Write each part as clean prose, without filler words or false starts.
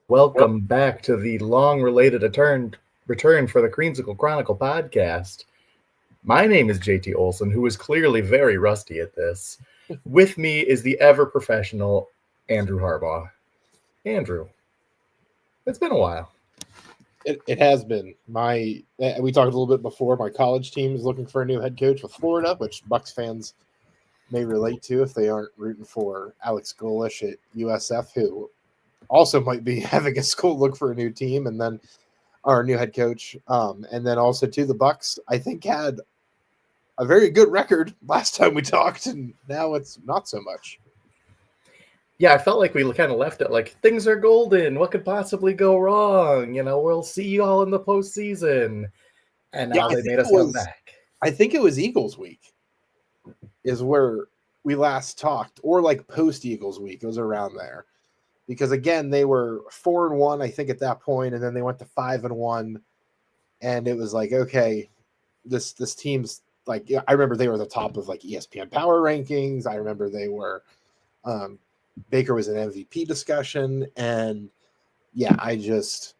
Welcome back to the long-related return for the Creamsicle Chronicle podcast. My name is JT Olson, who is clearly very rusty at this. With me is the ever-professional Andrew Harbaugh. Andrew, it's been a while. It has been. We talked a little bit before. My college team is looking for a new head coach with Florida, which Bucs fans may relate to if they aren't rooting for Alex Golesh at USF, who also might be having a school look for a new team, and then our new head coach. And then also to the Bucs, I think had a very good record last time we talked, and now it's not so much. Yeah, I felt like we kind of left it like things are golden. What could possibly go wrong? You know, we'll see you all in the postseason. And now they made us come back. I think it was Eagles week is where we last talked, or like post Eagles week. It was around there. Because again, they were 4-1, I think, at that point, and then they went to 5-1, and it was like, okay, this team's like, I remember they were the top of like ESPN Power Rankings. I remember they were, Baker was an MVP discussion, and yeah, the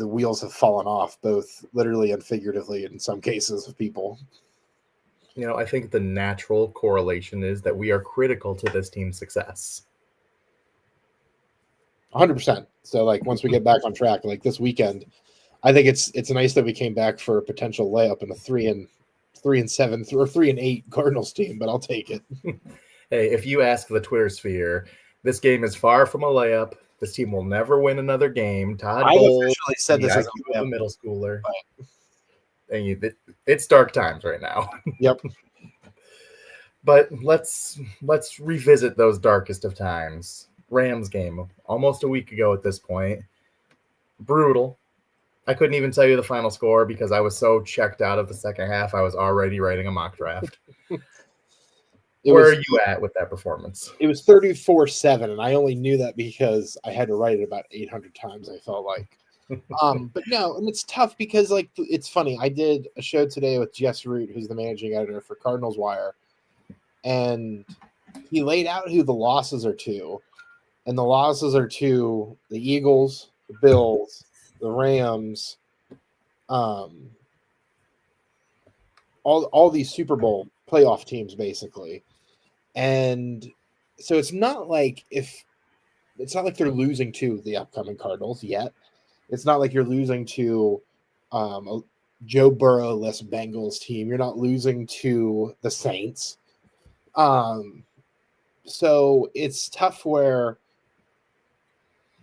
wheels have fallen off, both literally and figuratively in some cases of people. You know, I think the natural correlation is that we are critical to this team's success. 100%. So like once we get back on track, like this weekend, I think it's nice that we came back for a potential layup in a 3-7 or 3-8 Cardinals team, but I'll take it. Hey, if you ask the Twitter sphere, this game is far from a layup. This team will never win another game. Todd Bowles officially said this as a middle schooler. And it's dark times right now. Yep. But let's revisit those darkest of times. Rams game, almost a week ago at this point. Brutal. I couldn't even tell you the final score because I was so checked out of the second half. I was already writing a mock draft. Where are you at with that performance? It was 34-7, and I only knew that because I had to write it about 800 times, I felt like. But no, and it's tough because, like, it's funny. I did a show today with Jess Root, who's the managing editor for Cardinals Wire, and he laid out who the losses are to. And the losses are to the Eagles, the Bills, the Rams, all these Super Bowl playoff teams, basically. And so it's not like they're losing to the upcoming Cardinals yet. It's not like you're losing to a Joe Burrow-less Bengals team. You're not losing to the Saints. So it's tough where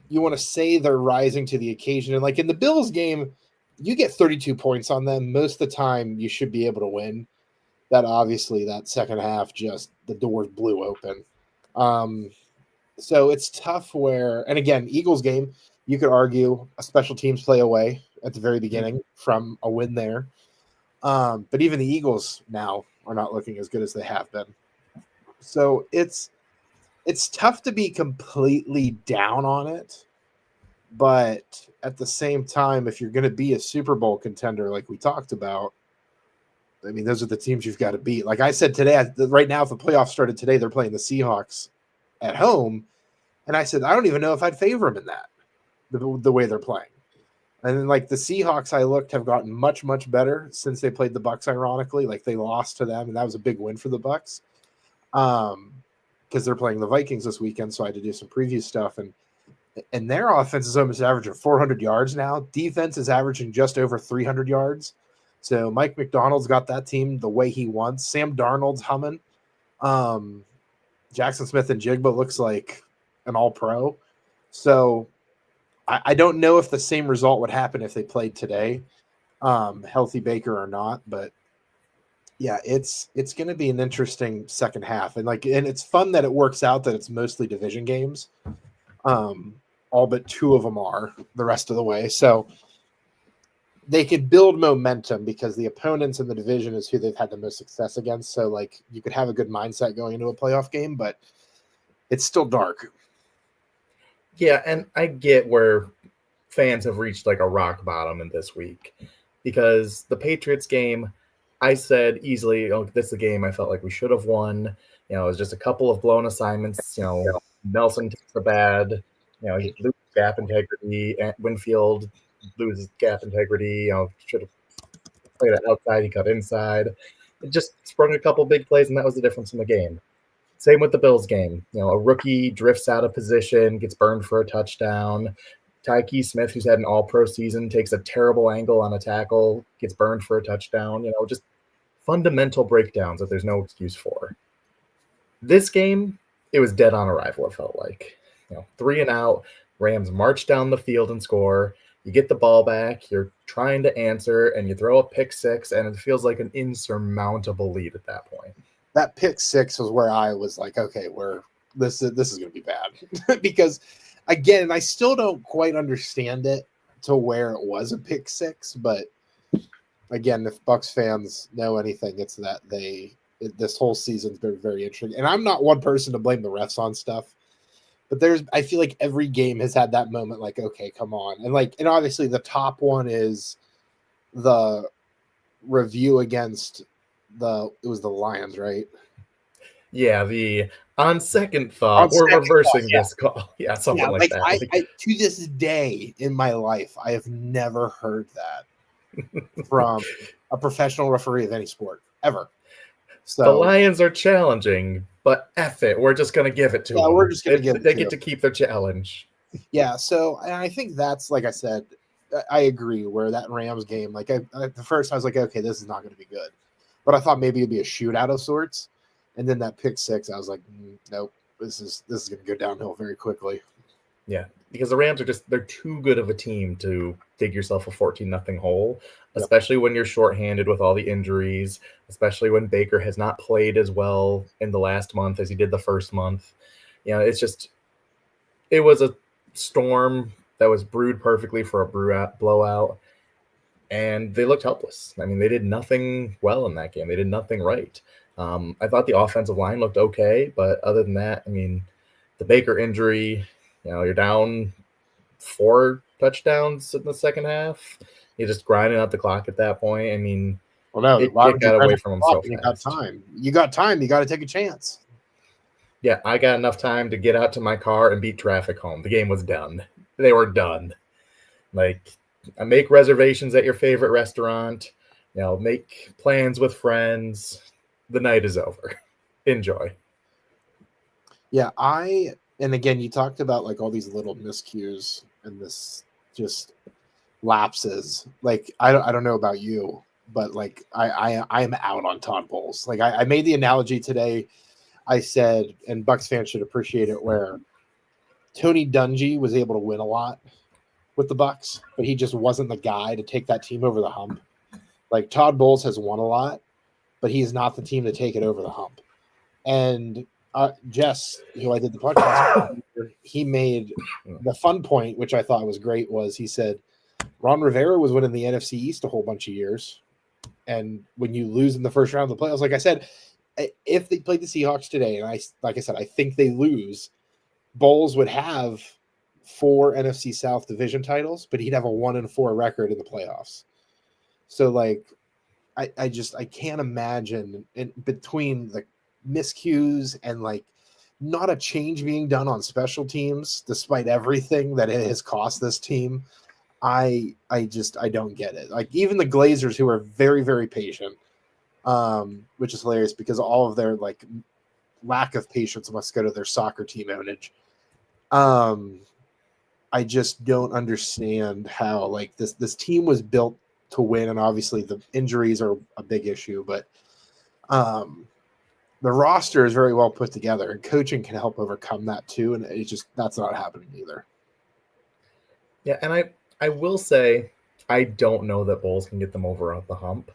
you want to say they're rising to the occasion. And like in the Bills game, you get 32 points on them. Most of the time you should be able to win. That second half, just the doors blew open. So it's tough where, and again, Eagles game, you could argue a special teams play away at the very beginning from a win there. But even the Eagles now are not looking as good as they have been. So it's tough to be completely down on it, but at the same time, if you're going to be a Super Bowl contender like we talked about, I mean, those are the teams you've got to beat. Like I said today, right now, if the playoffs started today, they're playing the Seahawks at home, and I said, I don't even know if I'd favor them in that, the way they're playing. And then, like, the Seahawks, I looked, have gotten much, much better since they played the Bucs, ironically. Like, they lost to them, and that was a big win for the Bucs. Because they're playing the Vikings this weekend, so I had to do some preview stuff. And their offense is almost averaging 400 yards now. Defense is averaging just over 300 yards. So Mike McDonald's got that team the way he wants. Sam Darnold's humming. Jackson Smith and Jigba looks like an all-pro. So I don't know if the same result would happen if they played today, healthy Baker or not. But Yeah, it's going to be an interesting second half, and it's fun that it works out that it's mostly division games. All but two of them are the rest of the way, so they could build momentum because the opponents in the division is who they've had the most success against. So like you could have a good mindset going into a playoff game, but it's still dark. Yeah, and I get where fans have reached like a rock bottom in this week because the Patriots game, I said easily, oh, this is a game I felt like we should have won. It was just a couple of blown assignments. Nelson takes the bad. He loses gap integrity. And Winfield loses gap integrity. Should have played it outside. He cut inside. It just sprung a couple big plays, and that was the difference in the game. Same with the Bills game. A rookie drifts out of position, gets burned for a touchdown. Tyke Smith, who's had an all-pro season, takes a terrible angle on a tackle, gets burned for a touchdown. Just fundamental breakdowns that there's no excuse for. This game, it was dead on arrival, it felt like. 3 and out, Rams march down the field and score. You get the ball back, you're trying to answer, and you throw a pick six, and it feels like an insurmountable lead at that point. That pick six was where I was like, okay, this is going to be bad because again, I still don't quite understand it to where it was a pick six, but again, if Bucs fans know anything, it's that this whole season's been very interesting. And I'm not one person to blame the refs on stuff, but I feel like every game has had that moment like, okay, come on. And obviously the top one is the review against it was the Lions, right? Yeah, on second thought, we're reversing this call. Yeah, something like that. I to this day in my life, I have never heard that from a professional referee of any sport ever. So the Lions are challenging, but F it, we're just going to give it to them. We're just going to give it. They get to keep their challenge. Yeah, so I think that's, like I said, I agree. Where that Rams game, like at the first, I was like, okay, this is not going to be good, but I thought maybe it'd be a shootout of sorts. And then that pick six, I was like, nope, this is going to go downhill very quickly. Yeah, because the Rams they're too good of a team to dig yourself a 14-0 hole, especially when you're shorthanded with all the injuries, especially when Baker has not played as well in the last month as he did the first month. It was a storm that was brewed perfectly for a blowout, and they looked helpless. I mean, they did nothing well in that game. They did nothing right. I thought the offensive line looked okay, but other than that, I mean, the Baker injury, you're down 4 touchdowns in the second half. You're just grinding out the clock at that point. I mean, it got away from him so fast. You got time. You got to take a chance. Yeah, I got enough time to get out to my car and beat traffic home. The game was done. They were done. Like, make reservations at your favorite restaurant. Make plans with friends. The night is over. Enjoy. Yeah, and again, you talked about like all these little miscues and this just lapses. Like, I don't know about you, but like I am out on Todd Bowles. Like I made the analogy today. I said, and Bucs fans should appreciate it, where Tony Dungy was able to win a lot with the Bucs, but he just wasn't the guy to take that team over the hump. Like Todd Bowles has won a lot, but he's not the team to take it over the hump. And Jess, who I did the podcast with, he made the fun point, which I thought was great, was he said Ron Rivera was winning the NFC East a whole bunch of years. And when you lose in the first round of the playoffs, like I said, if they played the Seahawks today, and I think they lose, Bowles would have 4 NFC South division titles, but he'd have a 1-4 record in the playoffs. So like, I can't imagine between the miscues and like not a change being done on special teams, despite everything that it has cost this team. I don't get it. Like even the Glazers, who are very, very patient, which is hilarious because all of their like lack of patience must go to their soccer team ownage. I just don't understand how like this team was built to win, and obviously the injuries are a big issue, but the roster is very well put together, and coaching can help overcome that too. And that's not happening either. Yeah, and I will say I don't know that Bowles can get them over the hump,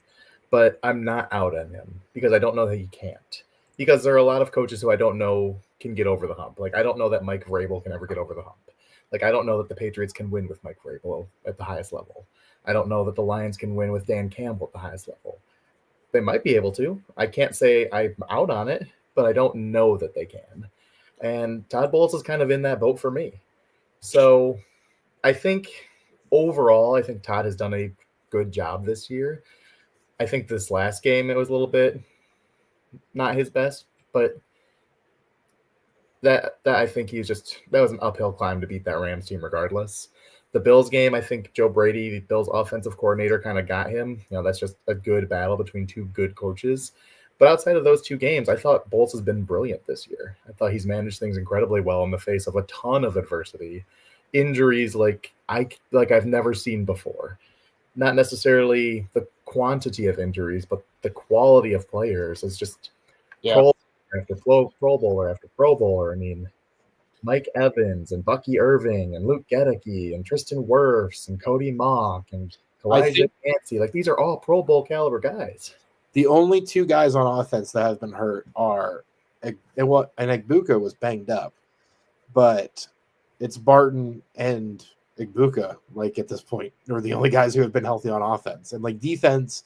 but I'm not out on him because I don't know that he can't. Because there are a lot of coaches who I don't know can get over the hump. Like I don't know that Mike Vrabel can ever get over the hump. Like I don't know that the Patriots can win with Mike Vrabel at the highest level. I don't know that the Lions can win with Dan Campbell at the highest level. They might be able to. I can't say I'm out on it, but I don't know that they can. And Todd Bowles is kind of in that boat for me. So I think overall, I think Todd has done a good job this year. I think this last game, it was a little bit not his best, but that I think that was an uphill climb to beat that Rams team regardless. The Bills game, I think Joe Brady, the Bills offensive coordinator, kind of got him. That's just a good battle between two good coaches. But outside of those two games, I thought Bowles has been brilliant this year. I thought he's managed things incredibly well in the face of a ton of adversity, injuries like I've never seen before. Not necessarily the quantity of injuries, but the quality of players is just Pro after Pro Bowler after Pro Bowler. I mean, Mike Evans and Bucky Irving and Luke Gedeke and Tristan Wirfs and Cody Mock and Elijah Yancey. Like these are all Pro Bowl caliber guys. The only two guys on offense that have been hurt are and Egbuka was banged up, but it's Barton and Egbuka, like at this point, are the only guys who have been healthy on offense. And like defense,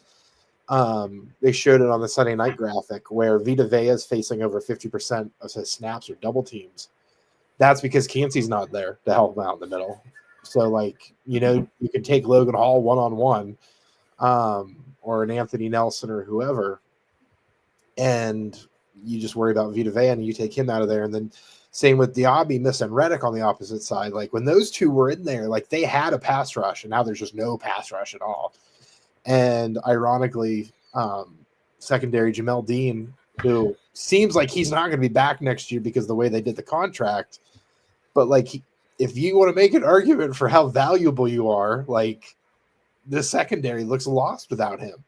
they showed it on the Sunday night graphic where Vita Vea is facing over 50% of his snaps or double teams. That's because Cansey's not there to help him out in the middle. So, like, you can take Logan Hall one-on-one or an Anthony Nelson or whoever, and you just worry about Vita Vea and you take him out of there. And then same with Diaby missing Reddick on the opposite side. Like, when those two were in there, like, they had a pass rush, and now there's just no pass rush at all. And ironically, secondary Jamel Dean, who seems like he's not going to be back next year because of the way they did the contract. But like, if you want to make an argument for how valuable you are, like the secondary looks lost without him.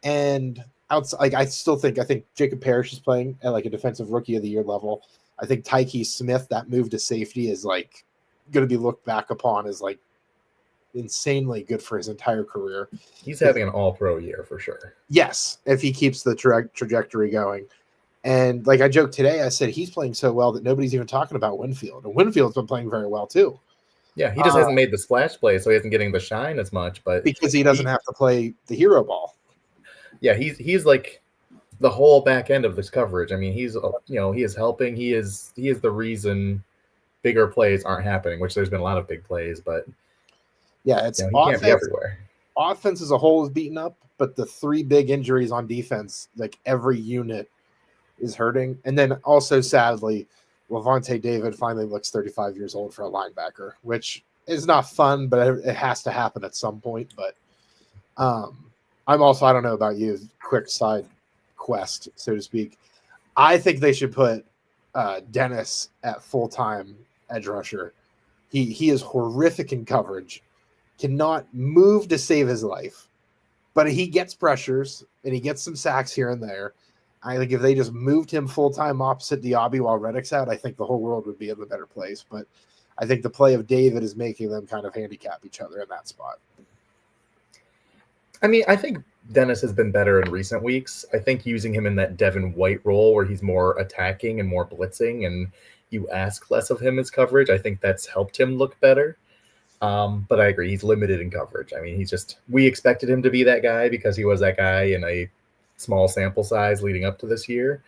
And outside, like I think Jacob Parrish is playing at like a defensive rookie of the year level. I think Tyke Smith, that move to safety is like going to be looked back upon as like insanely good for his entire career. He's having an all-pro year for sure. Yes, if he keeps the trajectory going. And like I joked today, I said he's playing so well that nobody's even talking about Winfield. And Winfield's been playing very well too. Yeah, he just hasn't made the splash play, so he isn't getting the shine as much. But because he doesn't have to play the hero ball. Yeah, he's like the whole back end of this coverage. I mean, he is helping. He is the reason bigger plays aren't happening. Which there's been a lot of big plays, but yeah, it's he can't be everywhere. Offense as a whole is beaten up, but the three big injuries on defense, like every unit is hurting. And then also, sadly, Lavonte David finally looks 35 years old for a linebacker, which is not fun, but it has to happen at some point. But I'm also, I don't know about you, quick side quest, so to speak. I think they should put Dennis at full-time edge rusher. He is horrific in coverage, cannot move to save his life, but he gets pressures and he gets some sacks here and there. I think if they just moved him full-time opposite Diaby while Reddick's out, I think the whole world would be in a better place. But I think the play of David is making them kind of handicap each other in that spot. I mean, I think Dennis has been better in recent weeks. I think using him in that Devin White role where he's more attacking and more blitzing and you ask less of him as coverage, I think that's helped him look better. But I agree, he's limited in coverage. I mean, we expected him to be that guy because he was that guy in a small sample size leading up to this year,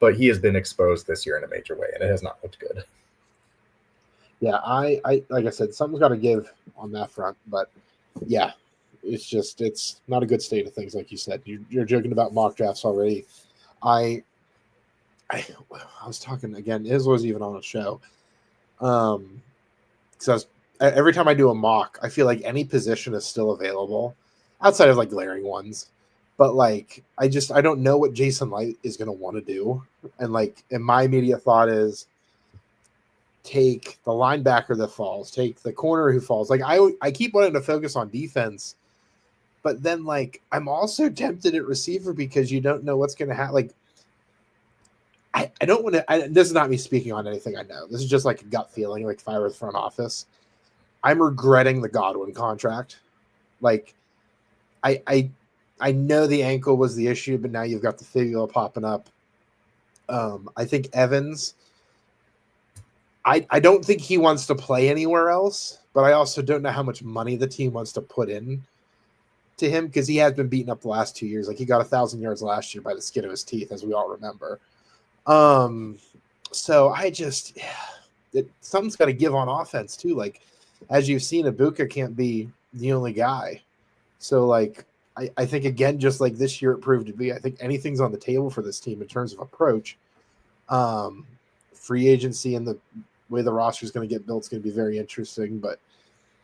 but he has been exposed this year in a major way, and it has not looked good. Yeah, I like I said, something's got to give on that front, but yeah, it's not a good state of things, like you said. You're joking about mock drafts already. I was talking again. His was even on a show, because every time I do a mock, I feel like any position is still available outside of like glaring ones. But like, I don't know what Jason Light is going to want to do. And like, and my immediate thought is take the linebacker that falls, take the corner who falls. Like I keep wanting to focus on defense, but then like, I'm also tempted at receiver because you don't know what's going to happen. Like, I don't want to, this is not me speaking on anything I know. This is just like a gut feeling. Like if I were the front office, I'm regretting the Godwin contract. Like I I know the ankle was the issue, but now you've got the fibula popping up. I think Evans, I don't think he wants to play anywhere else, but I also don't know how much money the team wants to put in to him because he has been beaten up the last 2 years. Like he got 1,000 yards last year by the skin of his teeth, as we all remember. So something's got to give on offense too. Like as you've seen, Ibuka can't be the only guy. So like I think again, just like this year it proved to be, I think anything's on the table for this team in terms of approach. Free agency and the way the roster is going to get built is going to be very interesting. But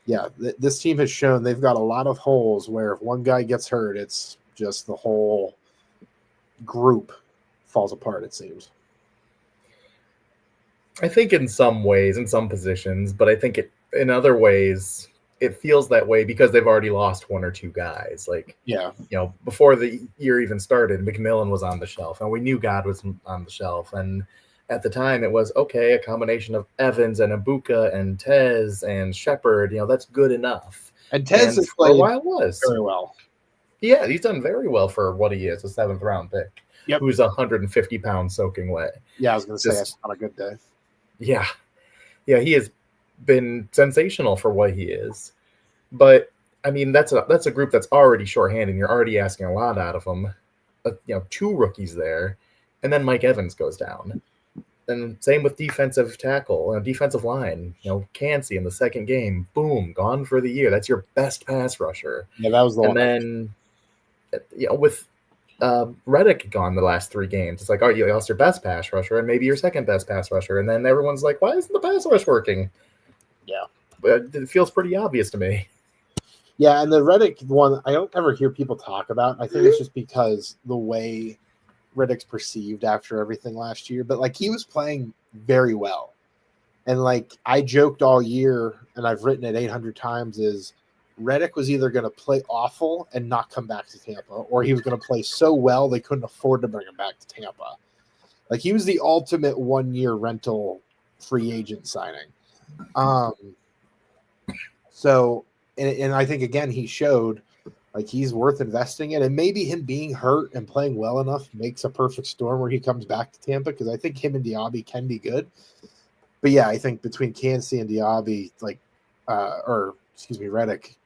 yeah, this team has shown they've got a lot of holes where if one guy gets hurt, it's just the whole group falls apart, it seems. I think in some ways, in some positions, but I think in other ways, it feels that way because they've already lost one or two guys. Like, yeah, before the year even started, McMillan was on the shelf, and we knew God was on the shelf. And at the time, it was, okay, a combination of Evans and Ibuka and Tez and Shepard, that's good enough. And Tez has for a played while was very well. Yeah, he's done very well for what he is, a 7th-round pick, who's 150 pounds soaking wet. Yeah, I was going to say that's not a good day. Yeah, he has been sensational for what he is. But I mean, that's a group that's already shorthanded. You're already asking a lot out of them. 2 rookies there, and then Mike Evans goes down. And same with defensive tackle, defensive line. Cansey in the second game, boom, gone for the year. That's your best pass rusher. Yeah, that was the one. And then, with Reddick gone the last 3 games, it's like, oh, you lost your best pass rusher and maybe your second best pass rusher. And then everyone's like, why isn't the pass rush working? Yeah. But it feels pretty obvious to me. Yeah, and the Reddick one, I don't ever hear people talk about. I think it's just because the way Reddick's perceived after everything last year. But, like, he was playing very well. And, like, I joked all year, and I've written it 800 times, is Reddick was either going to play awful and not come back to Tampa, or he was going to play so well they couldn't afford to bring him back to Tampa. Like, he was the ultimate 1-year rental free agent signing. So, and I think, again, he showed, like, he's worth investing in. And maybe him being hurt and playing well enough makes a perfect storm where he comes back to Tampa, because I think him and Diaby can be good. But, yeah, I think between Cansey and Diaby, like, Reddick,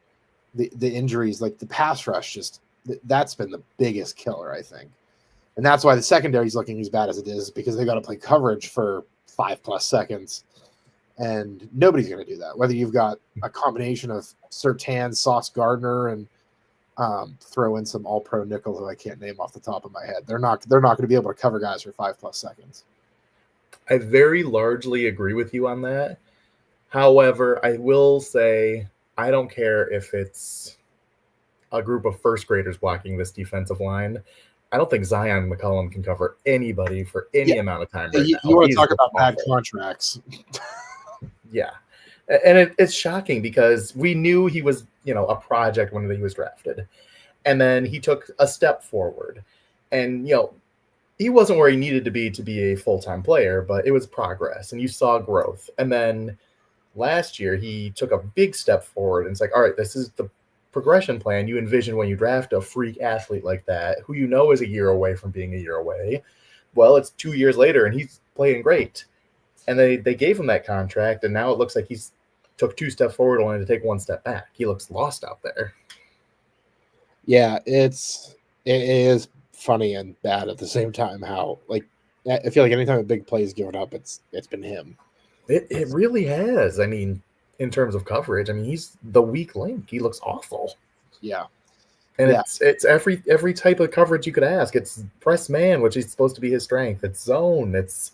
the injuries, like the pass rush, just that's been the biggest killer, I think. And that's why the secondary is looking as bad as it is, because they got to play coverage for 5+ seconds. And nobody's going to do that. Whether you've got a combination of Surtain, Sauce Gardner, and throw in some all-pro nickel who I can't name off the top of my head, they're not going to be able to cover guys for 5+ seconds. I very largely agree with you on that. However, I will say I don't care if it's a group of first graders blocking this defensive line. I don't think Zion McCollum can cover anybody for any amount of time right now. You want to talk about bad contracts. Yeah. And it's shocking because we knew he was, a project when he was drafted. And then he took a step forward. And, he wasn't where he needed to be a full-time player, but it was progress and you saw growth. And then last year he took a big step forward, and it's like, all right, this is the progression plan you envision when you draft a freak athlete like that, who is a year away from being a year away. Well, it's 2 years later and he's playing great. And they gave him that contract, and now it looks like he's took 2 steps forward only to take 1 step back. He looks lost out there. Yeah, it is funny and bad at the same time how, like, I feel like anytime a big play is given up, it's been him. It really has. I mean, in terms of coverage, I mean, he's the weak link. He looks awful. Yeah. And it's every type of coverage you could ask. It's press man, which is supposed to be his strength. It's zone. It's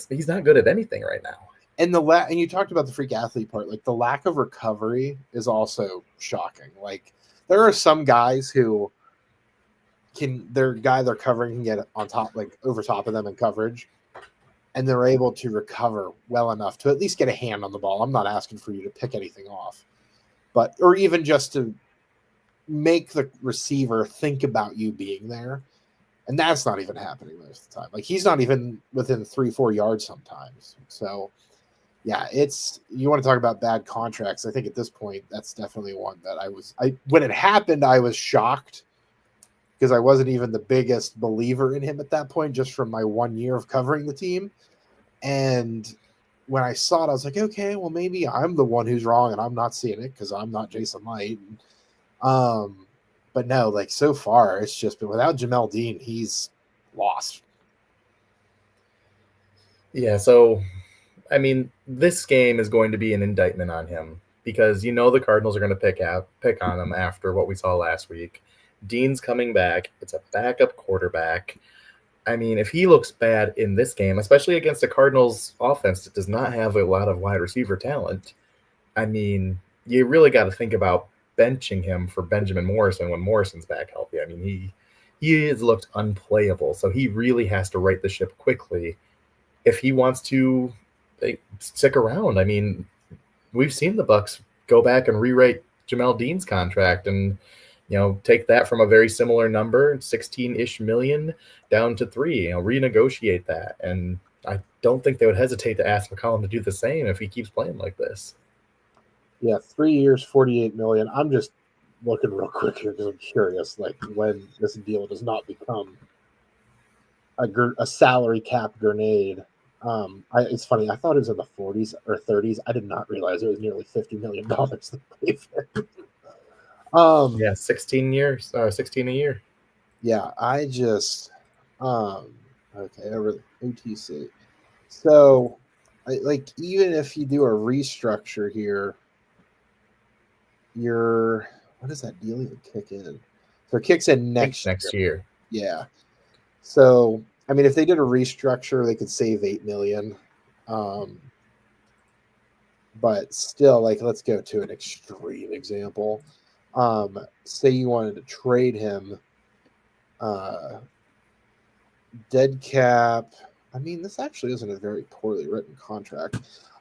he's not good at anything right now. And and you talked about the freak athlete part. Like, the lack of recovery is also shocking. Like, there are some guys who their guy they're covering can get on top, like over top of them in coverage, and they're able to recover well enough to at least get a hand on the ball. I'm not asking for you to pick anything off, or even just to make the receiver think about you being there. And that's not even happening most of the time. Like, he's not even within 3-4 yards sometimes. So, yeah, you want to talk about bad contracts. I think at this point, that's definitely one that when it happened, I was shocked. because I wasn't even the biggest believer in him at that point, just from my 1 year of covering the team. And when I saw it, I was like, okay, well, maybe I'm the one who's wrong and I'm not seeing it because I'm not Jason Light. But no, like so far, it's just been without Jamel Dean, he's lost. Yeah, so I mean, this game is going to be an indictment on him because the Cardinals are going to pick on him after what we saw last week. Dean's coming back. It's a backup quarterback. I mean, if he looks bad in this game, especially against a Cardinals offense that does not have a lot of wide receiver talent, I mean, you really got to think about benching him for Benjamin Morrison when Morrison's back healthy. I mean, he has looked unplayable, so he really has to right the ship quickly if he wants to stick around. I mean, we've seen the Bucs go back and rewrite Jamel Dean's contract and take that from a very similar number, 16-ish million, down to 3, renegotiate that. And I don't think they would hesitate to ask McCollum to do the same if he keeps playing like this. Yeah, 3 years, 48 million. I'm just looking real quick here because I'm curious, like when this deal does not become a salary cap grenade. It's funny. I thought it was in the 40s or 30s. I did not realize it was nearly $50 million to pay for. Yeah, 16 years, 16 a year. Yeah, I just okay, over OTC. So, like even if you do a restructure here, what does that deal even kick in? So it kicks in next year. Yeah. So I mean, if they did a restructure, they could save $8 million. But still, like, let's go to an extreme example. Say you wanted to trade him, dead cap. I mean, this actually isn't a very poorly written contract.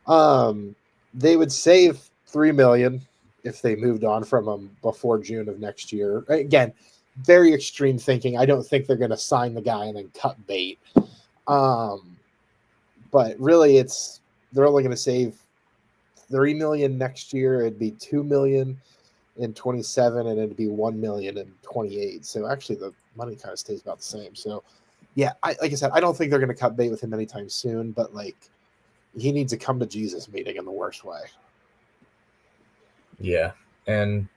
They would save $3 million if they moved on from him before June of next year. Again, very extreme thinking. I don't think they're going to sign the guy and then cut bait. But really, they're only going to save $3 million next year. It'd be $2 million in 27, and it'd be $1 million in 28. So actually, the money kind of stays about the same. So, yeah, like I said, I don't think they're going to cut bait with him anytime soon. But like, he needs a come to Jesus meeting in the worst way. Yeah, and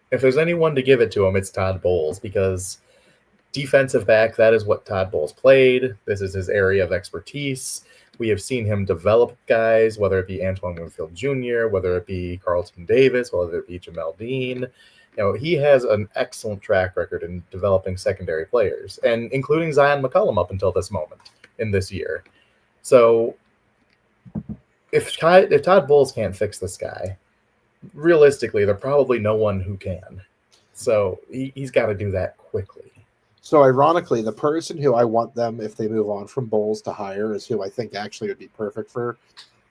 if there's anyone to give it to him, it's Todd Bowles, because defensive back, that is what Todd Bowles played. This is his area of expertise. We have seen him develop guys, whether it be Antoine Winfield Jr., whether it be Carlton Davis, whether it be Jamel Dean. He has an excellent track record in developing secondary players, and including Zion McCollum up until this moment in this year. So if Todd Bowles can't fix this guy, realistically, there's probably no one who can. So he's got to do that quickly. So ironically, the person who I want them, if they move on from Bowles, to hire is who I think actually would be perfect for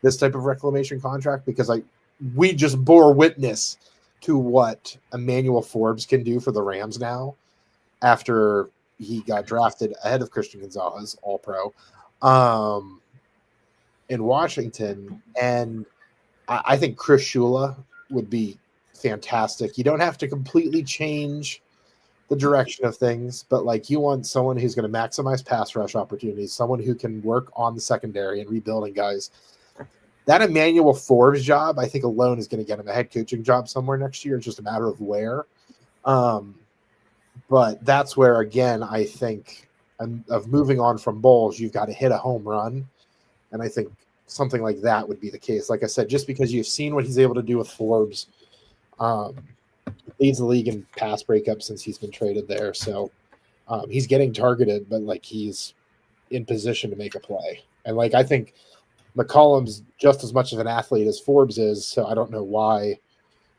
this type of reclamation contract, because we just bore witness to what Emmanuel Forbes can do for the Rams now after he got drafted ahead of Christian Gonzalez, All-Pro, in Washington. And I think Chris Shula would be fantastic. You don't have to completely change the direction of things, but like, you want someone who's going to maximize pass rush opportunities, someone who can work on the secondary and rebuilding guys. That Emmanuel Forbes job, I think alone is going to get him a head coaching job somewhere next year. It's just a matter of where. But that's where, again, I think of moving on from Bowles, you've got to hit a home run. And I think something like that would be the case. Like I said, just because you've seen what he's able to do with Forbes, leads the league in pass breakup since he's been traded there. So he's getting targeted, but like, he's in position to make a play. And like, I think McCollum's just as much of an athlete as Forbes is. So I don't know why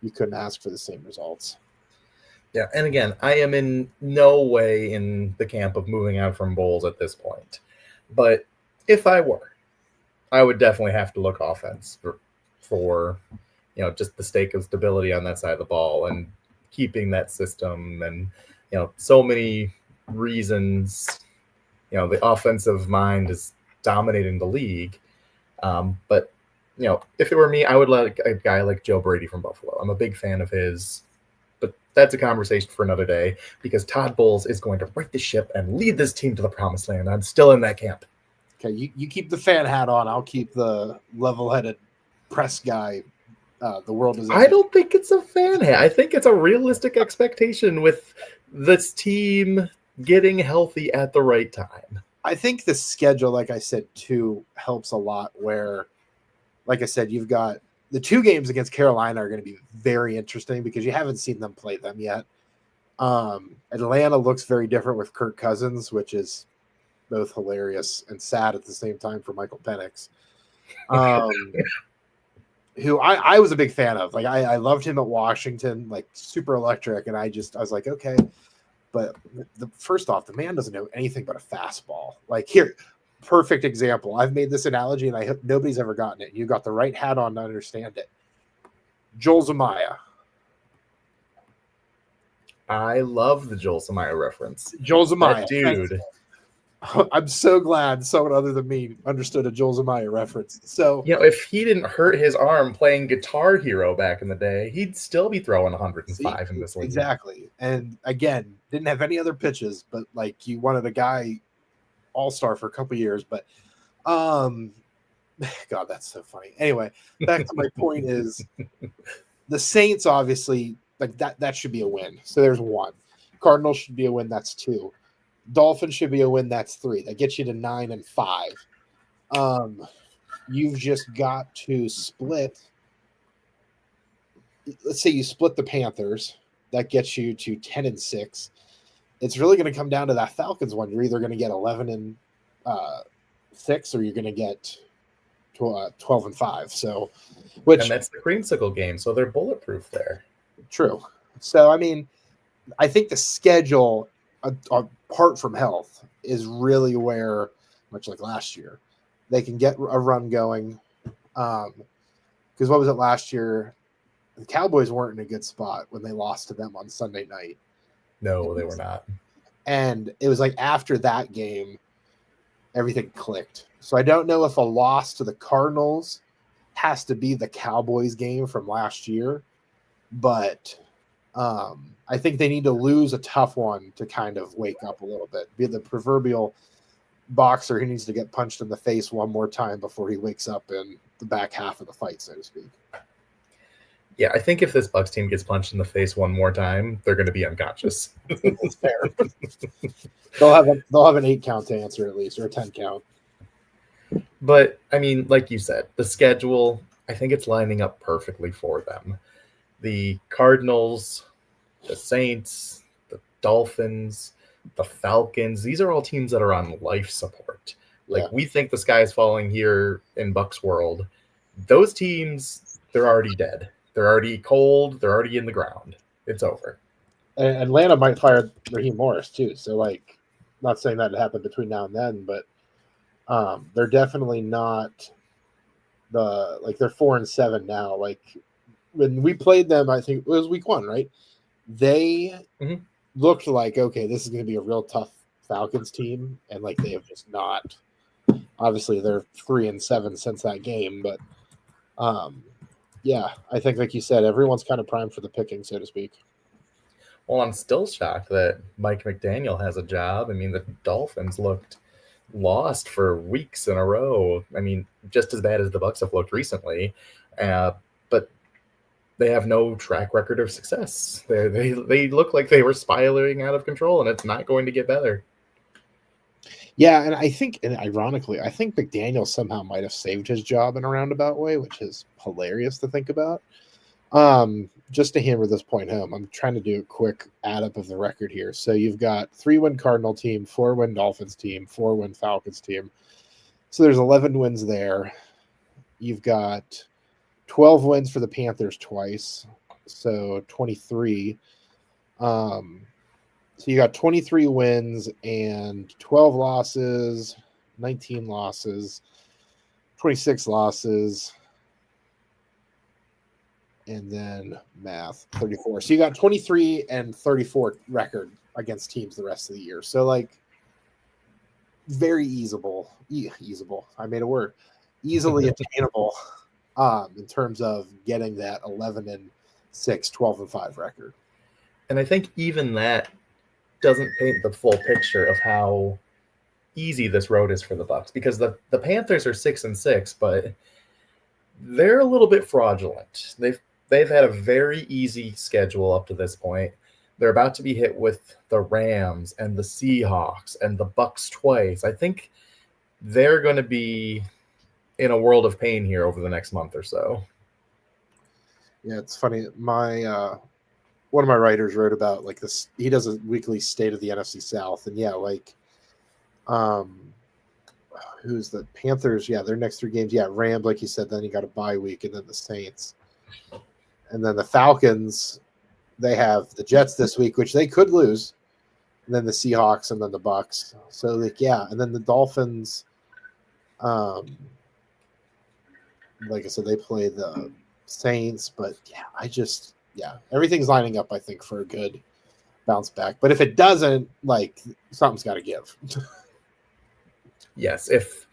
you couldn't ask for the same results. Yeah. And again, I am in no way in the camp of moving out from Bowles at this point. But if I were, I would definitely have to look offense for just the stake of stability on that side of the ball and keeping that system, and so many reasons. The offensive mind is dominating the league, but if it were me, I would like a guy like Joe Brady from Buffalo. I'm a big fan of his, but that's a conversation for another day, because Todd Bowles is going to right the ship and lead this team to the promised land. I'm still in that camp. Okay, you keep the fan hat on. I'll keep the level-headed press guy. The world is. I don't think it's a fan hat. I think it's a realistic expectation with this team getting healthy at the right time. I think the schedule, like I said, too, helps a lot. Where, like I said, you've got the 2 games against Carolina are going to be very interesting because you haven't seen them play them yet. Atlanta looks very different with Kirk Cousins, which is both hilarious and sad at the same time for Michael Penix, who I was a big fan of. Like I loved him at Washington, like super electric, and I was like, okay. But first off, the man doesn't know anything but a fastball. Like here, perfect example. I've made this analogy, and I hope nobody's ever gotten it. You got the right hat on to understand it. Joel Zumaya. I love the Joel Zumaya reference. Joel Zumaya, that dude. I'm so glad someone other than me understood a Joel Zumaya reference. So, if he didn't hurt his arm playing Guitar Hero back in the day, he'd still be throwing 105 in this league. Exactly. And again, didn't have any other pitches, but like you wanted a guy all-star for a couple years. But God, that's so funny. Anyway, back to my point is the Saints obviously like that should be a win. So there's 1. Cardinals should be a win, that's 2. Dolphins should be a win, that's 3. That gets you to 9 and 5. You've just got to split. Let's say you split the Panthers. That gets you to 10 and 6. It's really going to come down to that Falcons one. You're either going to get 11 and 6, or you're going to get 12 and 5. So, and that's the creamsicle game. So they're bulletproof there. True. So I mean, I think the schedule, apart from health, is really where, much like last year, they can get a run going. Because what was it last year? The Cowboys weren't in a good spot when they lost to them on Sunday night. No, they were not. And it was like after that game, everything clicked. So I don't know if a loss to the Cardinals has to be the Cowboys game from last year, but I think they need to lose a tough one to kind of wake up a little bit. Be the proverbial boxer who needs to get punched in the face one more time before he wakes up in the back half of the fight, so to speak. Yeah, I think if this Bucs team gets punched in the face one more time, they're going to be unconscious. It's fair. They'll have an 8 count to answer at least, or a 10 count. But I mean, like you said, the schedule, I think it's lining up perfectly for them. The Cardinals, the Saints, the Dolphins, the Falcons, these are all teams that are on life support. Like, we think the sky is falling here in Bucs world. Those teams, they're already dead. They're already cold. They're already in the ground. It's over. And Atlanta might fire Raheem Morris too. So, like, not saying that happened between now and then, but they're definitely not they're 4-7 now. Like, when we played them, I think it was week 1, right? They looked like, okay, this is going to be a real tough Falcons team, and like they have just not. Obviously, they're 3-7 since that game, but yeah, I think, like you said, everyone's kind of primed for the picking, so to speak. Well, I'm still shocked that Mike McDaniel has a job. I mean, the Dolphins looked lost for weeks in a row. I mean, just as bad as the Bucs have looked recently, but they have no track record of success. They look like they were spiraling out of control, and it's not going to get better. Yeah, and I think, and ironically, I think McDaniel somehow might have saved his job in a roundabout way, which is hilarious to think about. Just to hammer this point home, I'm trying to do a quick add up of the record here. So you've got 3-win Cardinal team, 4-win Dolphins team, 4-win Falcons team. So there's 11 wins there. You've got 12 wins for the Panthers twice, so 23. So you got 23 wins and 12 losses, 19 losses, 26 losses, and then math, 34. So you got 23 and 34 record against teams the rest of the year. So, like, very easable. I made a word. Easily attainable in terms of getting that 11-6, 12-5 record. And I think even that doesn't paint the full picture of how easy this road is for the Bucks, because the Panthers are 6-6, but they're a little bit fraudulent. They've had a very easy schedule up to this point. They're about to be hit with the Rams and the Seahawks and the Bucks twice. I think they're going to be in a world of pain here over the next month or so. Yeah, it's funny. My one of my writers wrote about like this. He does a weekly state of the NFC South, and yeah, like, who's the Panthers? Yeah, their next 3 games. Yeah, Rams, like you said. Then you got a bye week, and then the Saints, and then the Falcons. They have the Jets this week, which they could lose, and then the Seahawks, and then the Bucks. So like, yeah, and then the Dolphins. Like I said, they play the Saints, but yeah, everything's lining up, I think, for a good bounce back. But if it doesn't, like, something's got to give. Yes, if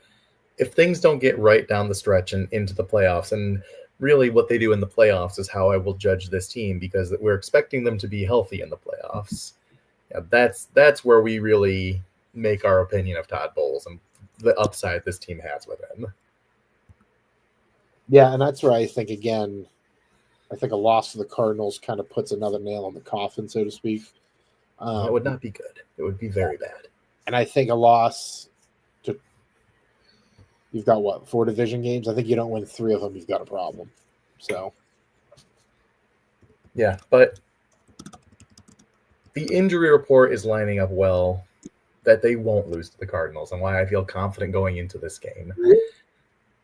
things don't get right down the stretch and into the playoffs, and really what they do in the playoffs is how I will judge this team, because we're expecting them to be healthy in the playoffs. Yeah, that's where we really make our opinion of Todd Bowles and the upside this team has with him. Yeah, and that's where I think, again, I think a loss to the Cardinals kind of puts another nail in the coffin, so to speak. It would not be good. It would be very bad. And I think a loss to – you've got, what, 4 division games? I think you don't win 3 of them, you've got a problem. So. Yeah, but the injury report is lining up well that they won't lose to the Cardinals, and why I feel confident going into this game.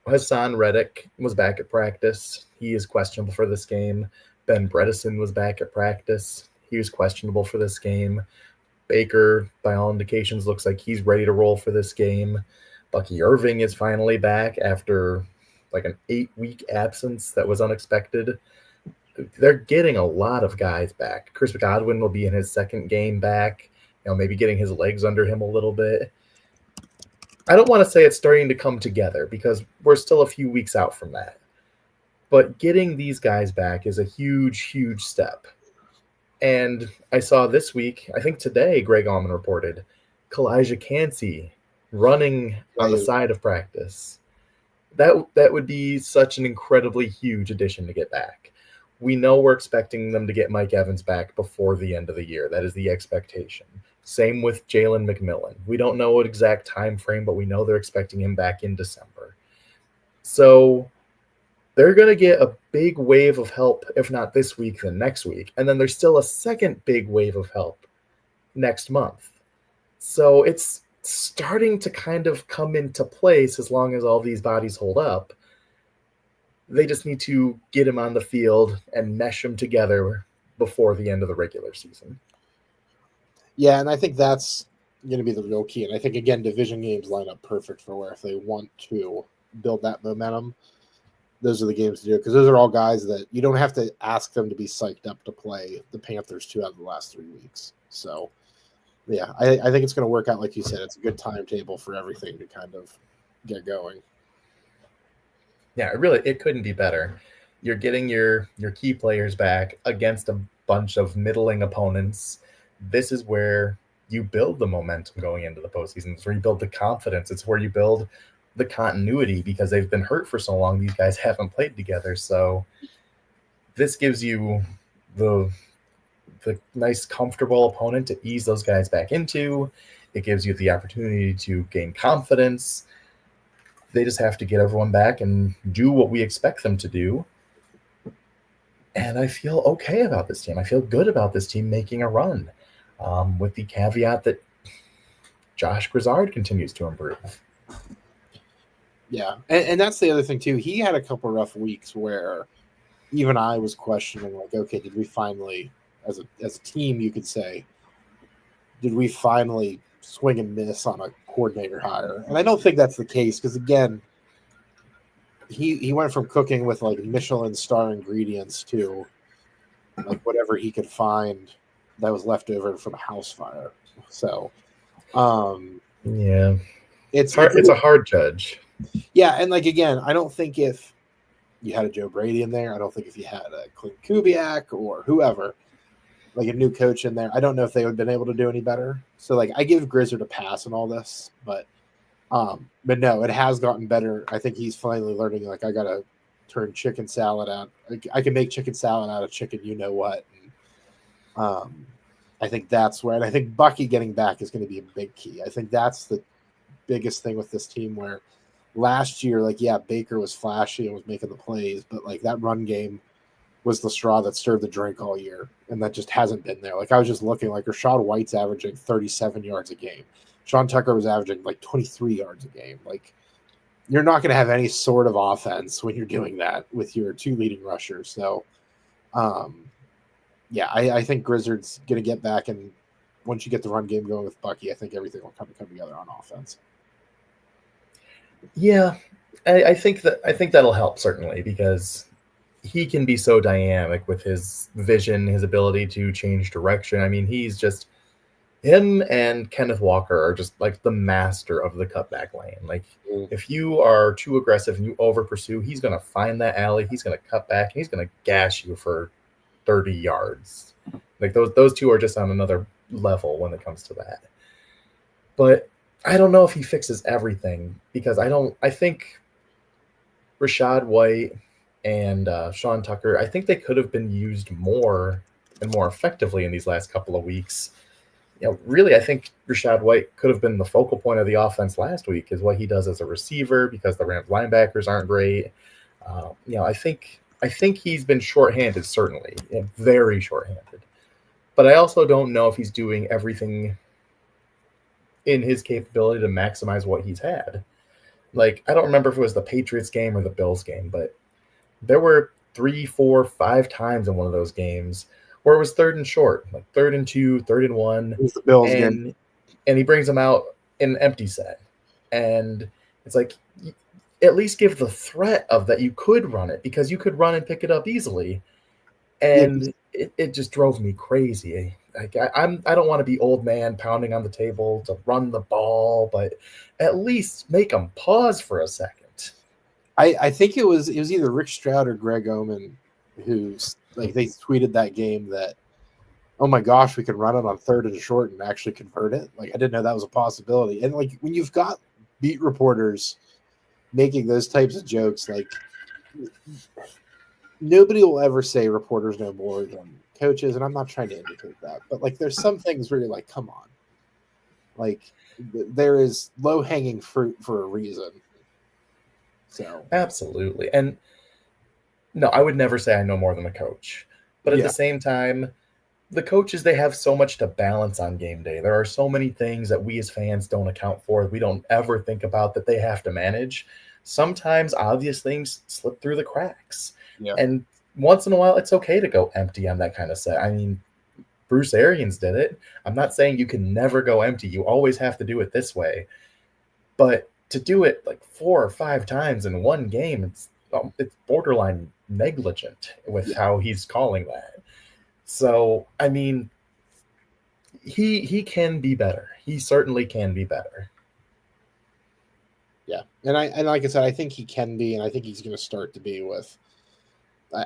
Hassan Reddick was back at practice. He is questionable for this game. Ben Bredesen was back at practice. He was questionable for this game. Baker, by all indications, looks like he's ready to roll for this game. Bucky Irving is finally back after like an 8-week absence that was unexpected. They're getting a lot of guys back. Chris Godwin will be in his 2nd game back, maybe getting his legs under him a little bit. I don't want to say it's starting to come together, because we're still a few weeks out from that. But getting these guys back is a huge, huge step. And I saw this week, I think today, Greg Allman reported, Kalijah Cansey running on the side of practice. That would be such an incredibly huge addition to get back. We know we're expecting them to get Mike Evans back before the end of the year. That is the expectation. Same with Jalen McMillan. We don't know what exact time frame, but we know they're expecting him back in December. So they're going to get a big wave of help, if not this week, then next week. And then there's still a second big wave of help next month. So it's starting to kind of come into place as long as all these bodies hold up. They just need to get him on the field and mesh them together before the end of the regular season. Yeah, and I think that's going to be the real key. And I think, again, division games line up perfect for where if they want to build that momentum, those are the games to do. Because those are all guys that you don't have to ask them to be psyched up to play the Panthers 2 out of the last 3 weeks. So, yeah, I think it's going to work out like you said. It's a good timetable for everything to kind of get going. Yeah, it couldn't be better. You're getting your key players back against a bunch of middling opponents. This is where you build the momentum going into the postseason. It's where you build the confidence. It's where you build the continuity, because they've been hurt for so long. These guys haven't played together. So this gives you the nice, comfortable opponent to ease those guys back into. It gives you the opportunity to gain confidence. They just have to get everyone back and do what we expect them to do. And I feel okay about this team. I feel good about this team making a run, with the caveat that Josh Grizzard continues to improve. Yeah, and that's the other thing, too. He had a couple rough weeks where even I was questioning, like, okay, did we finally, as a team, you could say, did we finally swing and miss on a coordinator hire? And I don't think that's the case, because, again, he went from cooking with, like, Michelin star ingredients to, like, whatever he could find that was left over from a house fire. So, yeah. It's a hard judge. Yeah, and, like, again, I don't think if you had a Joe Brady in there, I don't think if you had a Clint Kubiak or whoever, like a new coach in there, I don't know if they would have been able to do any better. So like I give Grizzard a pass in all this, but no, it has gotten better. I think he's finally learning. Like I gotta turn chicken salad out. I can make chicken salad out of chicken. You know what? And, I think that's where. And I think Bucky getting back is going to be a big key. I think that's the biggest thing with this team. Where last year, like Baker was flashy and was making the plays, but like that run game was the straw that stirred the drink all year, and that just hasn't been there. Like I was just looking, like Rashad White's averaging 37 yards a game. Sean Tucker was averaging like 23 yards a game. Like you're not going to have any sort of offense when you're doing that with your two leading rushers. So, I think Grizzard's going to get back, and once you get the run game going with Bucky, I think everything will come together on offense. Yeah, I think that'll help certainly because he can be so dynamic with his vision, his ability to change direction. I mean, he's just him and Kenneth Walker are just like the master of the cutback lane. Like if you are too aggressive and you over pursue, he's going to find that alley. He's going to cut back and he's going to gash you for 30 yards. Like those two are just on another level when it comes to that. But I don't know if he fixes everything because I think Rashad White and Sean Tucker, I think they could have been used more and more effectively in these last couple of weeks. Really, I think Rashad White could have been the focal point of the offense last week is what he does as a receiver because the Rams linebackers aren't great. I think he's been shorthanded, certainly, very shorthanded. But I also don't know if he's doing everything in his capability to maximize what he's had. Like, I don't remember if it was the Patriots game or the Bills game, but there were 3, 4, 5 times in one of those games where it was 3rd and short, like 3rd and 2, 3rd and 1. It was the Bills game. And he brings them out in an empty set. And it's like, at least give the threat of that you could run it because you could run and pick it up easily. And it just drove me crazy. Like I don't want to be old man pounding on the table to run the ball, but at least make them pause for a second. I think it was either Rick Stroud or Greg Oman who's like they tweeted that game that, oh my gosh, we could run it on 3rd and short and actually convert it. Like I didn't know that was a possibility. And like when you've got beat reporters making those types of jokes, like nobody will ever say reporters know more than coaches, and I'm not trying to indicate that, but like there's some things where you're like, come on, like there is low-hanging fruit for a reason. So absolutely. And no, I would never say I know more than a coach, but at the same time, the coaches, they have so much to balance on game day. There are so many things that we as fans don't account for. We don't ever think about that they have to manage. Sometimes obvious things slip through the cracks. Yeah. And once in a while, it's okay to go empty on that kind of set. I mean, Bruce Arians did it. I'm not saying you can never go empty. You always have to do it this way. But to do it like 4 or 5 times in one game, it's borderline negligent with how he's calling that. So, I mean, he can be better. He certainly can be better. Yeah. And like I said, I think he can be, and I think he's going to start to be with.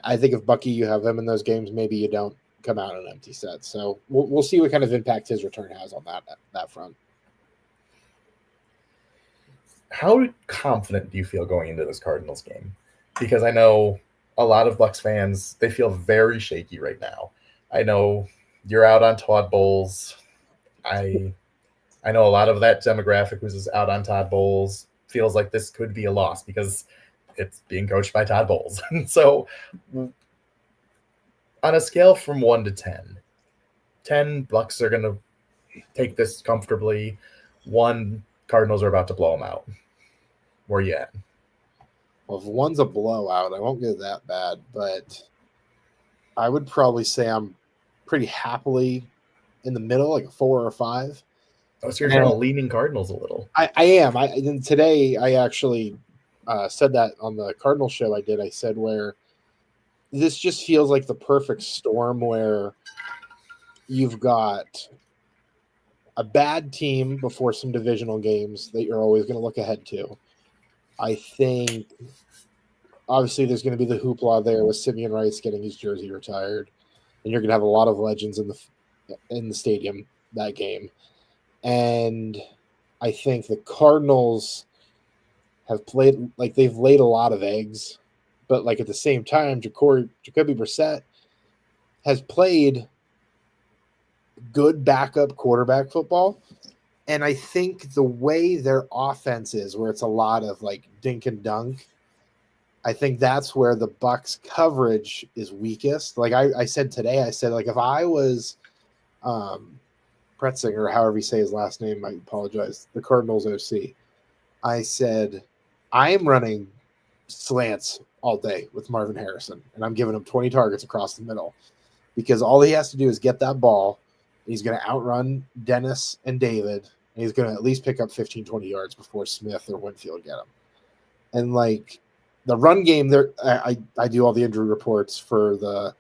I think if Bucky, you have him in those games, maybe you don't come out an empty set. So we'll see what kind of impact his return has on that front. How confident do you feel going into this Cardinals game? Because I know a lot of Bucs fans, they feel very shaky right now. I know you're out on Todd Bowles. I know a lot of that demographic who's out on Todd Bowles feels like this could be a loss because it's being coached by Todd Bowles. So on a scale from 1 to 10, 10 Bucs are going to take this comfortably. 1, Cardinals are about to blow them out. Where you at? Well, if 1's a blowout, I won't go that bad, but I would probably say I'm pretty happily in the middle, like a 4 or 5. Oh, so you're kind of leaning Cardinals a little. I am. And today I actually said that on the Cardinals show I did. I said where this just feels like the perfect storm where you've got a bad team before some divisional games that you're always going to look ahead to. I think obviously there's going to be the hoopla there with Simeon Rice getting his jersey retired. and you're going to have a lot of legends in the stadium that game. And I think the Cardinals have played like they've laid a lot of eggs, but like at the same time, Jacoby Brissett has played good backup quarterback football. And I think the way their offense is, where it's a lot of like dink and dunk, I think that's where the Bucs coverage is weakest. Like I said today, I said like if I was Pretzinger, however you say his last name, I apologize, the Cardinals OC, I said I am running slants all day with Marvin Harrison, and I'm giving him 20 targets across the middle because all he has to do is get that ball. He's going to outrun Dennis and David, and he's going to at least pick up 15, 20 yards before Smith or Winfield get him. And like the run game, there, I do all the injury reports for the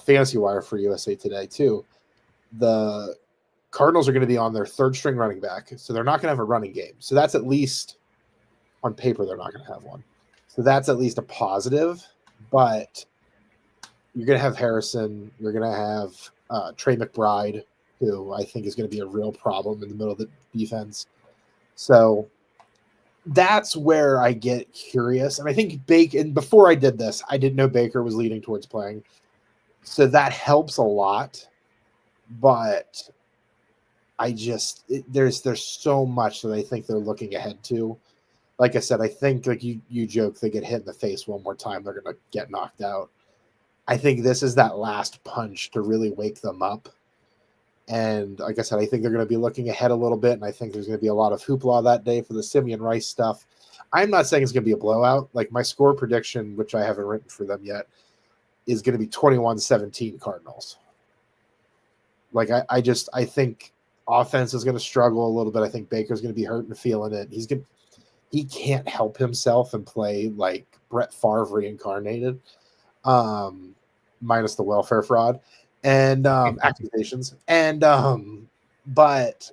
Fantasy Wire for USA Today too. The Cardinals are going to be on their third string running back, so they're not going to have a running game. So that's at least on paper they're not going to have one. So that's at least a positive. But you're going to have Harrison. You're going to have Trey McBride, who I think is going to be a real problem in the middle of the defense. So that's where I get curious. And I think and before I did this, I didn't know Baker was leading towards playing. So that helps a lot. But there's so much that I think they're looking ahead to. Like I said, I think like you joke, they get hit in the face one more time, they're going to get knocked out. I think this is that last punch to really wake them up. And like I said, I think they're going to be looking ahead a little bit, and I think there's going to be a lot of hoopla that day for the Simeon Rice stuff. I'm not saying it's going to be a blowout. Like my score prediction, which I haven't written for them yet, is going to be 21-17 Cardinals. Like I think offense is going to struggle a little bit. I think Baker's going to be hurt and feeling it. He can't help himself and play like Brett Favre reincarnated, minus the welfare fraud and accusations. And but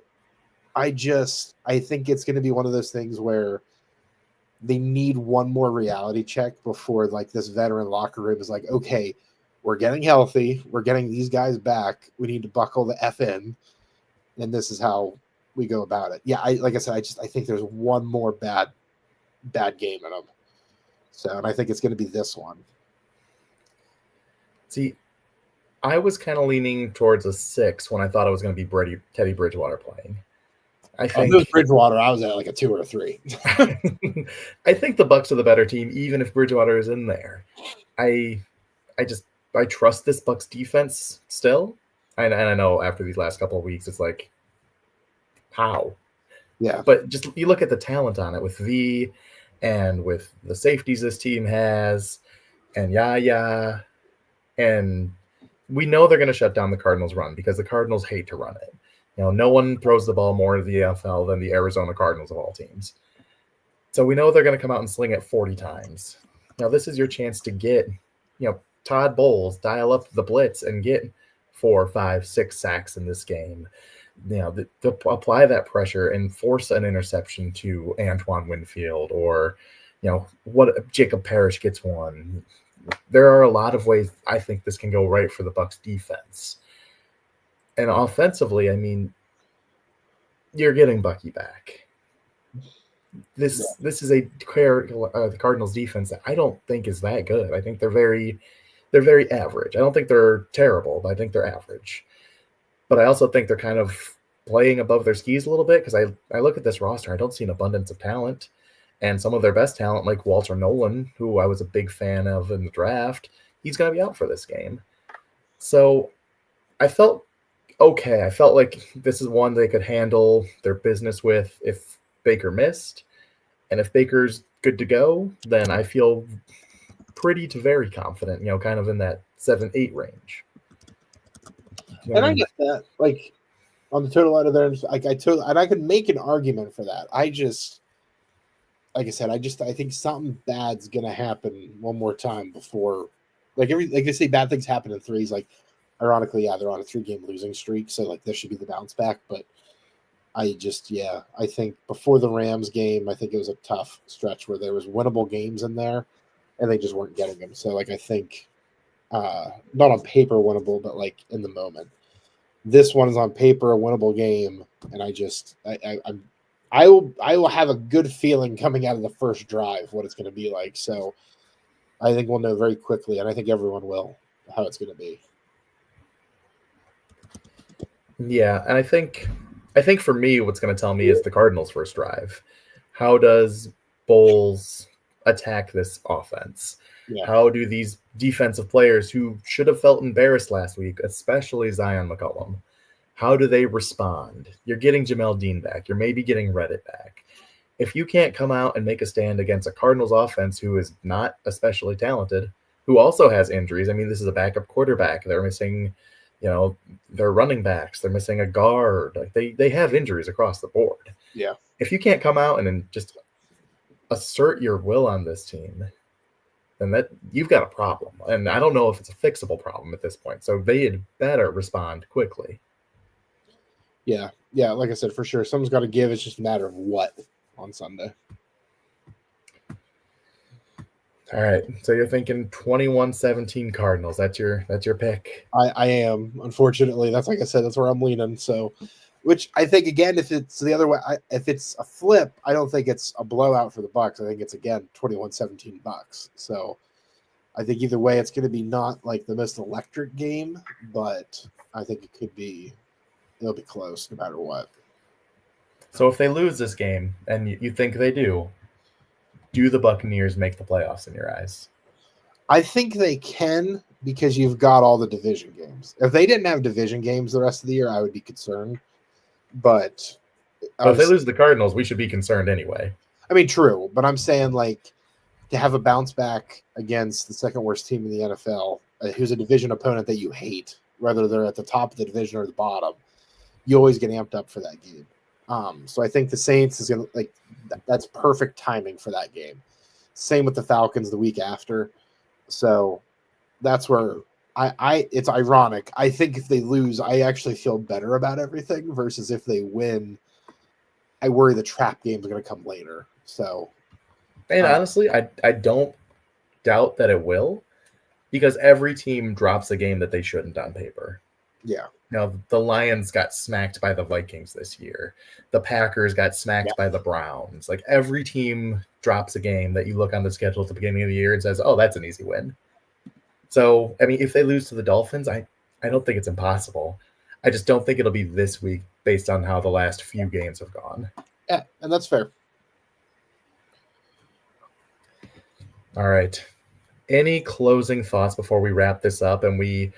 I think it's going to be one of those things where they need one more reality check before like this veteran locker room is like, okay, we're getting healthy. We're getting these guys back. We need to buckle the F in. And this is how we go about it. Yeah, like I said, I think there's one more bad game in them. So, and I think it's going to be this one. See, I was kind of leaning towards a 6 when I thought it was going to be Teddy Bridgewater playing. I think if it was Bridgewater, I was at like a 2 or a 3. I think the Bucs are the better team, even if Bridgewater is in there. I trust this Bucs defense still. And I know after these last couple of weeks, it's like, how? Yeah. But just you look at the talent on it with V and with the safeties this team has and Yaya. And we know they're going to shut down the Cardinals' run because the Cardinals hate to run it. You know, no one throws the ball more to the NFL than the Arizona Cardinals of all teams. So we know they're going to come out and sling it 40 times. Now, this is your chance to get, Todd Bowles, dial up the blitz and get 4, 5, 6 sacks in this game. To apply that pressure and force an interception to Antoine Winfield or, what Jacob Parrish gets one. There are a lot of ways I think this can go right for the Bucs defense. And offensively, I mean, you're getting Bucky back. This is the Cardinals defense that I don't think is that good. I think they're very average. I don't think they're terrible, but I think they're average. But I also think they're kind of playing above their skis a little bit because I look at this roster, I don't see an abundance of talent. And some of their best talent, like Walter Nolan, who I was a big fan of in the draft, he's going to be out for this game. So I felt okay. I felt like this is one they could handle their business with if Baker missed. And if Baker's good to go, then I feel pretty to very confident, kind of in that 7-8 range. And I get that, like on the total out of there, and I could make an argument for that. Like I said, I think something bad's gonna happen one more time before, like they say, bad things happen in threes. Like, ironically, they're on a 3-game losing streak, so like this should be the bounce back. But I think before the Rams game, I think it was a tough stretch where there was winnable games in there, and they just weren't getting them. So like I think not on paper winnable, but like in the moment. This one is on paper a winnable game, and I will have a good feeling coming out of the first drive what it's going to be like. So I think we'll know very quickly, and I think everyone will, how it's going to be. Yeah, and I think for me, what's going to tell me is the Cardinals' first drive. How does Bowles attack this offense? Yeah. How do these defensive players who should have felt embarrassed last week, especially Zion McCollum, how do they respond? You're getting Jamel Dean back. You're maybe getting Reddit back. If you can't come out and make a stand against a Cardinals offense who is not especially talented, who also has injuries, I mean, this is a backup quarterback. They're missing, their running backs. They're missing a guard. Like they have injuries across the board. Yeah. If you can't come out and then just assert your will on this team, then that you've got a problem. And I don't know if it's a fixable problem at this point. So they had better respond quickly. Yeah. Yeah. Like I said, for sure, someone's got to give. It's just a matter of what on Sunday. All right. So you're thinking 21-17 Cardinals. That's your pick. I am. Unfortunately, that's like I said, that's where I'm leaning. So, which I think again, if it's the other way, if it's a flip, I don't think it's a blowout for the Bucs. I think it's again 21-17 Bucs. So I think either way, it's going to be not like the most electric game, but I think it'll be close no matter what. So if they lose this game, and you think they do the Buccaneers make the playoffs in your eyes? I think they can because you've got all the division games. If they didn't have division games the rest of the year, I would be concerned. But if they lose the Cardinals, we should be concerned anyway. I mean, true. But I'm saying, like, to have a bounce back against the second worst team in the NFL, who's a division opponent that you hate, whether they're at the top of the division or the bottom, you always get amped up for that game. So I think the Saints is going to, like, that's perfect timing for that game. Same with the Falcons the week after. So that's where it's ironic. I think if they lose, I actually feel better about everything versus if they win, I worry the trap game is going to come later. So, and honestly, I don't doubt that it will, because every team drops a game that they shouldn't on paper. Yeah. Now, the Lions got smacked by the Vikings this year. The Packers got smacked by the Browns. Like, every team drops a game that you look on the schedule at the beginning of the year and says, oh, that's an easy win. So, I mean, if they lose to the Dolphins, I don't think it's impossible. I just don't think it'll be this week based on how the last few games have gone. Yeah, and that's fair. All right. Any closing thoughts before we wrap this up and we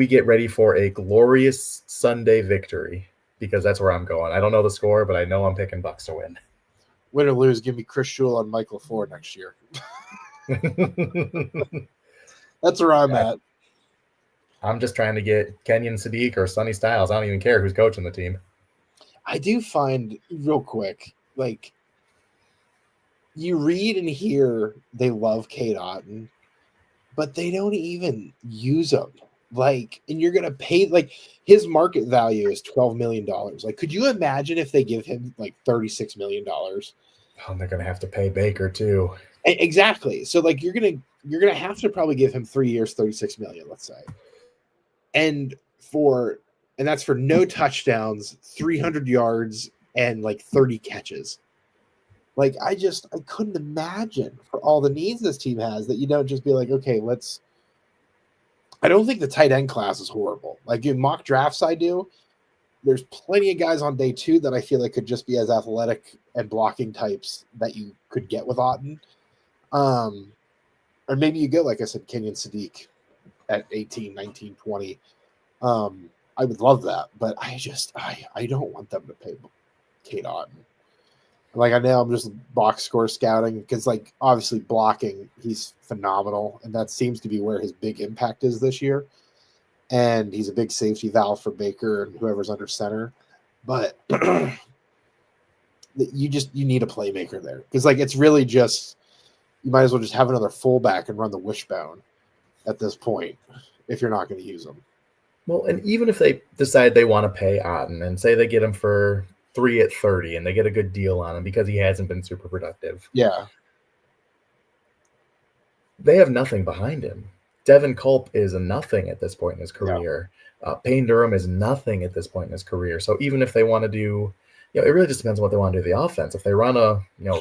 get ready for a glorious Sunday victory? Because that's where I'm going. I don't know the score, but I know I'm picking Bucs to win. Win or lose, give me Chris Shula and Michael Ford next year. That's where I'm at. I'm just trying to get Kenyon Sadiq or Sonny Styles. I don't even care who's coaching the team. I do find, real quick, like, you read and hear they love Kate Otten, but they don't even use him. Like, and you're going to pay, like, his market value is $12 million. Like, could you imagine if they give him like $36 million? Oh, they're going to have to pay Baker too. Exactly. So, like, you're going to have to probably give him 3 years, $36 million, let's say. And that's for no touchdowns, 300 yards, and like 30 catches. Like, I couldn't imagine for all the needs this team has that you don't just be like, okay, I don't think the tight end class is horrible. Like, in mock drafts I do, there's plenty of guys on day 2 that I feel like could just be as athletic and blocking types that you could get with Otten. Or maybe you get, like I said, Kenyon Sadiq at 18, 19, 20. I would love that, but I don't want them to pay Kate Otten. Like, I know I'm just box score scouting because, like, obviously blocking, he's phenomenal, and that seems to be where his big impact is this year. And he's a big safety valve for Baker and whoever's under center. But you need a playmaker there because, like, it's really just you might as well just have another fullback and run the wishbone at this point if you're not going to use them. Well, and even if they decide they want to pay Otten and say they get him for 3 at 30 and they get a good deal on him because he hasn't been super productive. Yeah. They have nothing behind him. Devin Culp is a nothing at this point in his career. Payne Durham is nothing at this point in his career. So even if they want to do, it really just depends on what they want to do the offense. If they run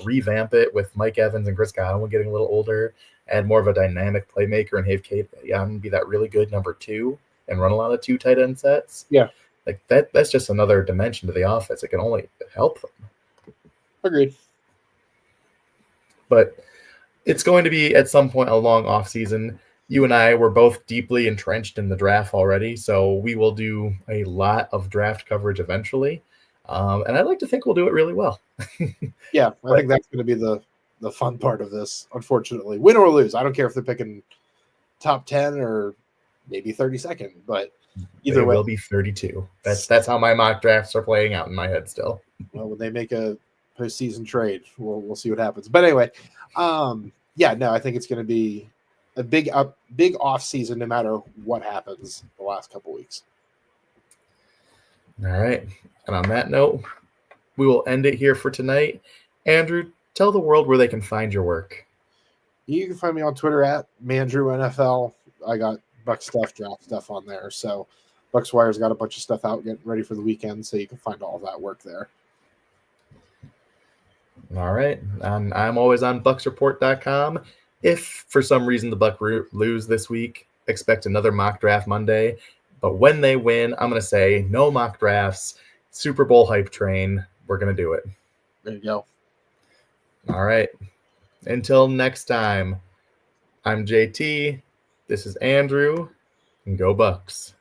revamp it with Mike Evans and Chris Godwin getting a little older, add more of a dynamic playmaker and have Kate be that really good number 2 and run a lot of 2 tight end sets. Yeah. Like that's just another dimension to the offense. It can only help them. Agreed. But it's going to be at some point a long off season. You and I were both deeply entrenched in the draft already, so we will do a lot of draft coverage eventually. And I'd like to think we'll do it really well. Yeah, I think that's going to be the fun part of this, unfortunately. Win or lose. I don't care if they're picking top 10 or maybe 32nd, but either way. It will be 32. That's how my mock drafts are playing out in my head still. Well, when they make a postseason trade, we'll see what happens. But anyway, I think it's going to be a big off season no matter what happens the last couple weeks. All right. And on that note, we will end it here for tonight. Andrew, tell the world where they can find your work. You can find me on Twitter at MandrewNFL. I got Buck stuff, draft stuff on there. So Bucks Wire's got a bunch of stuff out getting ready for the weekend, so you can find all that work there. All right. I'm always on BucksReport.com. If for some reason the Bucs lose this week, expect another mock draft Monday. But when they win, I'm going to say no mock drafts, Super Bowl hype train. We're going to do it. There you go. All right. Until next time, I'm JT. This is Andrew. And go Bucks.